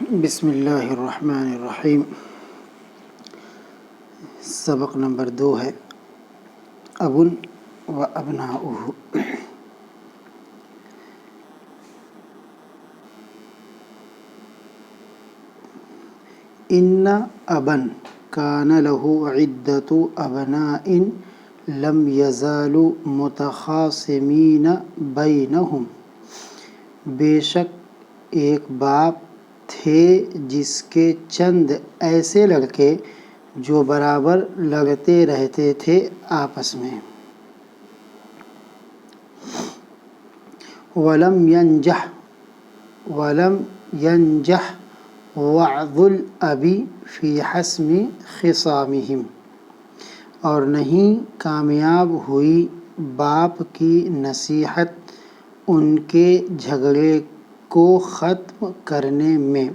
بسم اللہ الرحمن الرحیم۔ سبق نمبر 2 ہے ابن و ابناؤہ۔ ان ابن کان لہ عدۃ ابناء لم یزالوا متخاصمین بینہم، بے شک ایک باپ تھے جس کے چند ایسے لڑکے جو برابر لڑتے رہتے تھے آپس میں۔ وَلَمْ يَنْجَحْ وَعْظُ الْأَبِ فِي حَسْمِ خِصَامِهِمْ، اور نہیں کامیاب ہوئی باپ کی نصیحت ان کے جھگڑے کو ختم کرنے میں۔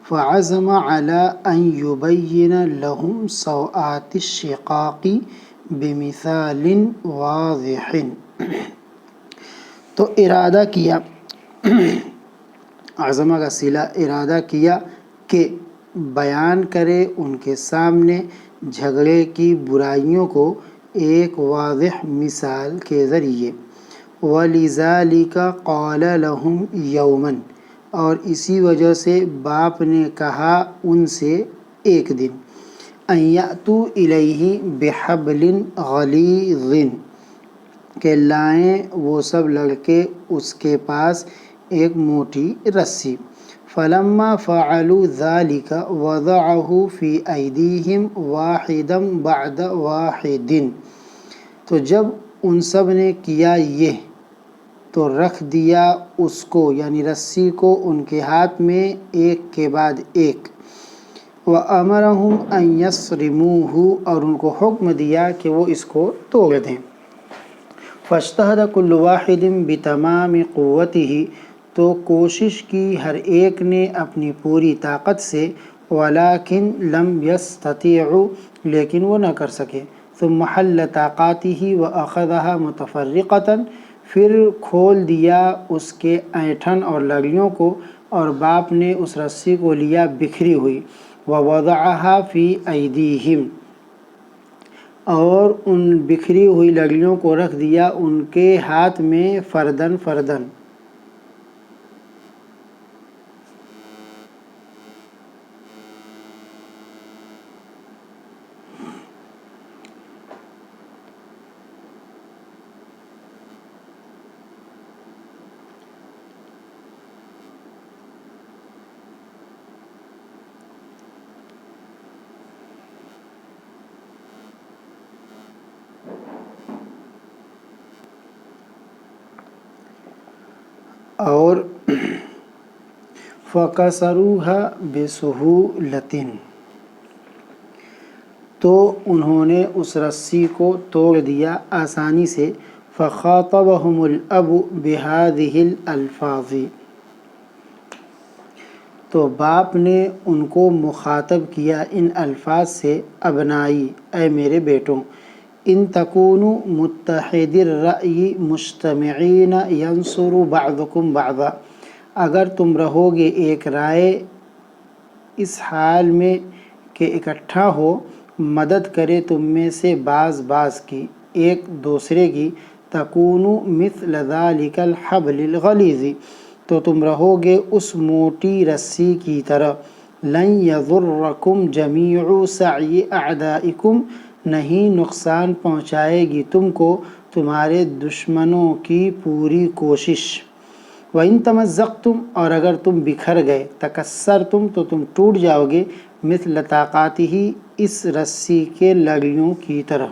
فعزم على أن يبين لهم سوءات الشقاق بمثال واضح، تو ارادہ کیا، عزمہ کا صلہ ارادہ کیا کہ بیان کرے ان کے سامنے جھگڑے کی برائیوں کو ایک واضح مثال کے ذریعے۔ وَلِذَلِكَ قَالَ لَهُمْ يَوْمًا، اور اسی وجہ سے باپ نے کہا ان سے ایک دن، ان یأتوا الیہ بحبل غلیظ، کہ لائیں وہ سب لڑکے اس کے پاس ایک موٹی رسی۔ فلما فعلوا ذلك وضعه في ایدیہم واحدا بعد واحد، تو جب ان سب نے کیا یہ تو رکھ دیا اس کو یعنی رسی کو ان کے ہاتھ میں ایک کے بعد ایک۔ وَأَمَرَهُمْ أَن يَصْرِمُوهُ، اور ان کو حکم دیا کہ وہ اس کو توڑ دیں۔ فَاجْتَهَدَ كُلُّ وَاحِدٍ بِتَمَامِ قُوَّتِهِ، تو کوشش کی ہر ایک نے اپنی پوری طاقت سے۔ وَلَكِنْ لَمْ يَسْتَطِيعُوا، لیکن وہ نہ کر سکے۔ ثُمَّ حَلَّ طَاقَاتِهِ وَأَخَذَهَا مُتَفَرِّقَةً، پھر کھول دیا اس کے اینٹھن اور لڑیوں کو، اور باپ نے اس رسی کو لیا بکھری ہوئی۔ وَوَضَعَهَا فِي أَيْدِيهِمْ، اور ان بکھری ہوئی لڑیوں کو رکھ دیا ان کے ہاتھ میں فردن فردن۔ اور فَكَسَرُوهَا بِسُهُولَةٍ، تو انہوں نے اس رسی کو توڑ دیا آسانی سے۔ فَخَاطَبَهُمُ الْأَبُ بِهَذِهِ الْأَلْفَاظِ، تو باپ نے ان کو مخاطب کیا ان الفاظ سے، ابنائی، اے میرے بیٹوں، ان تکونوا متحد الرأی مجتمعین ینصر بعضکم بعضا، اگر تم رہو گے ایک رائے اس حال میں کہ اکٹھا ہو، مدد کرے تم میں سے بعض بعض کی، ایک دوسرے کی، تکونوا مثل ذلک الحبل الغلیظ، تو تم رہو گے اس موٹی رسی کی طرح۔ لن یضرکم جمیع سعی اعدائکم، نہیں نقصان پہنچائے گی تم کو تمہارے دشمنوں کی پوری کوشش۔ وَإِن تَمَزَّقْتُمْ، اور اگر تم بکھر گئے، تَكَسَّرْتُمْ، تو تم ٹوٹ جاؤ گے، مثل طاقاتہ، اس رسی کے لڑیوں کی طرح۔